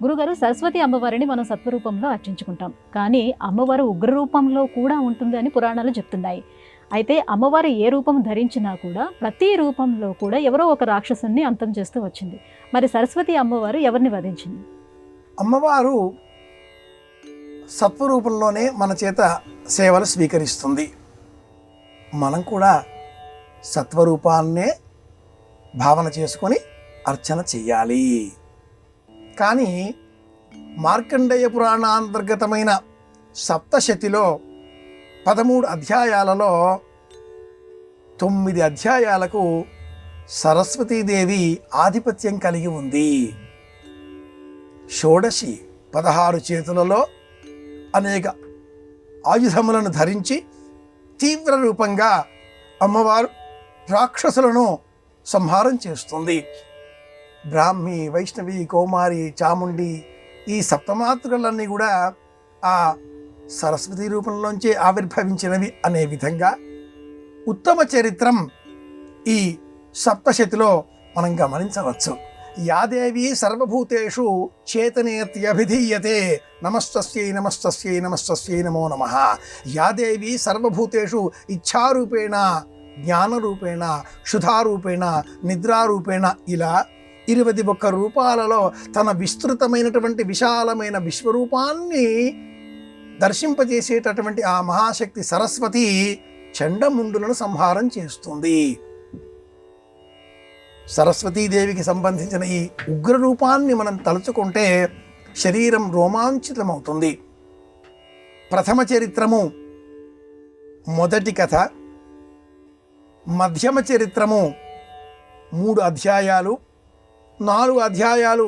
గురుగారు, సరస్వతి అమ్మవారిని మనం సత్వరూపంలో అర్చించుకుంటాం, కానీ అమ్మవారు ఉగ్ర రూపంలో కూడా ఉంటుంది అని పురాణాలు చెప్తున్నాయి. అయితే అమ్మవారు ఏ రూపం ధరించినా కూడా ప్రతి రూపంలో కూడా ఎవరో ఒక రాక్షసుని అంతం చేస్తూ వచ్చింది. మరి సరస్వతి అమ్మవారు ఎవరిని వధించింది? అమ్మవారు సత్వరూపంలోనే మన చేత సేవలు స్వీకరిస్తుంది. మనం కూడా సత్వరూపాన్నే భావన చేసుకొని అర్చన చెయ్యాలి. కానీ మార్కండేయ పురాణాంతర్గతమైన సప్తశతిలో 13 అధ్యాయాలలో 9 అధ్యాయాలకు సరస్వతీదేవి ఆధిపత్యం కలిగి ఉంది. షోడశి 16 చేతులలో అనేక ఆయుధములను ధరించి తీవ్ర రూపంగా అమ్మవారు రాక్షసులను సంహారం చేస్తుంది. బ్రాహ్మి, వైష్ణవి, కౌమారి, చాముండి ఈ సప్తమాతృకలన్నీ కూడా ఆ సరస్వతి రూపంలోంచి ఆవిర్భవించినవి అనే విధంగా ఉత్తమ చరిత్రం ఈ సప్తశతిలో మనం గమనించవచ్చు. యాదేవి సర్వభూతేషు చేతనేత్యభిధీయతే నమస్తస్యై నమస్తస్యై నమస్తస్యై నమో నమః. యాదేవి సర్వభూతేషు ఇచ్ఛారూపేణ, జ్ఞానరూపేణ, క్షుధారూపేణ, నిద్రారూపేణ ఇలా 21 రూపాలలో తన విస్తృతమైనటువంటి విశాలమైన విశ్వరూపాన్ని దర్శింపజేసేటటువంటి ఆ మహాశక్తి సరస్వతి చండముండులను సంహారం చేస్తుంది. సరస్వతీదేవికి సంబంధించిన ఈ ఉగ్ర రూపాన్ని మనం తలుచుకుంటే శరీరం రోమాంచితమవుతుంది. ప్రథమ చరిత్రము మొదటి కథ, మధ్యమ చరిత్రము 3 అధ్యాయాలు, 4 అధ్యాయాలు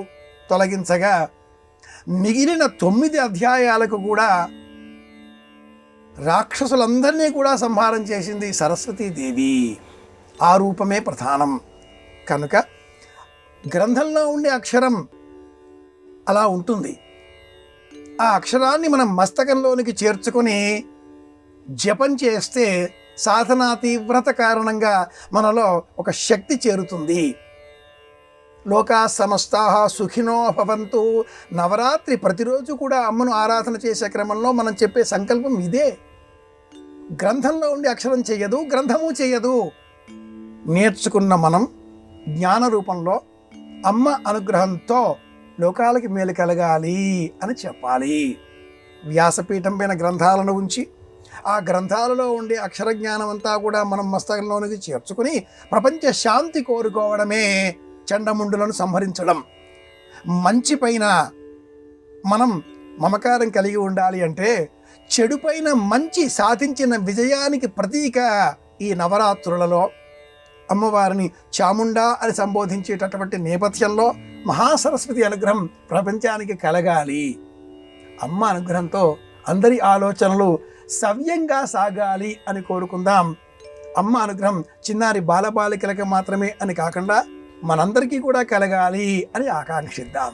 తొలగించగా మిగిలిన 9 అధ్యాయాలకు కూడా రాక్షసులందరినీ కూడా సంహారం చేసింది సరస్వతీదేవి. ఆ రూపమే ప్రధానం కనుక గ్రంథంలో ఉండే అక్షరం అలా ఉంటుంది. ఆ అక్షరాన్ని మనం మస్తకంలోనికి చేర్చుకొని జపం చేస్తే సాధనా తీవ్రత కారణంగా మనలో ఒక శక్తి చేరుతుంది. లోకా సమస్తాః సుఖినో భవంతు. నవరాత్రి ప్రతిరోజు కూడా అమ్మను ఆరాధన చేసే క్రమంలో మనం చెప్పే సంకల్పం ఇదే. గ్రంథంలో ఉండే అక్షరం చెయ్యదు, గ్రంథము చెయ్యదు. నేర్చుకున్న మనం జ్ఞాన రూపంలో అమ్మ అనుగ్రహంతో లోకాలకి మేలు కలగాలి అని చెప్పాలి. వ్యాసపీఠం పైన గ్రంథాలను ఉంచి ఆ గ్రంథాలలో ఉండే అక్షర జ్ఞానం అంతా కూడా మనం మస్తకంలోనికి చేర్చుకుని ప్రపంచ శాంతి కోరుకోవడమే చండముండులను సంహరించడం. మంచి పైన మనం మమకారం కలిగి ఉండాలి అంటే చెడు పైన మంచి సాధించిన విజయానికి ప్రతీక ఈ నవరాత్రులలో అమ్మవారిని చాముండా అని సంబోధించేటటువంటి నేపథ్యంలో మహాసరస్వతి అనుగ్రహం ప్రపంచానికి కలగాలి. అమ్మ అనుగ్రహంతో అందరి ఆలోచనలు సవ్యంగా సాగాలి అని కోరుకుందాం. అమ్మ అనుగ్రహం చిన్నారి బాలబాలికలకు మాత్రమే అని కాకుండా మనందరికీ కూడా కలగాలి అని ఆకాంక్షిద్దాం.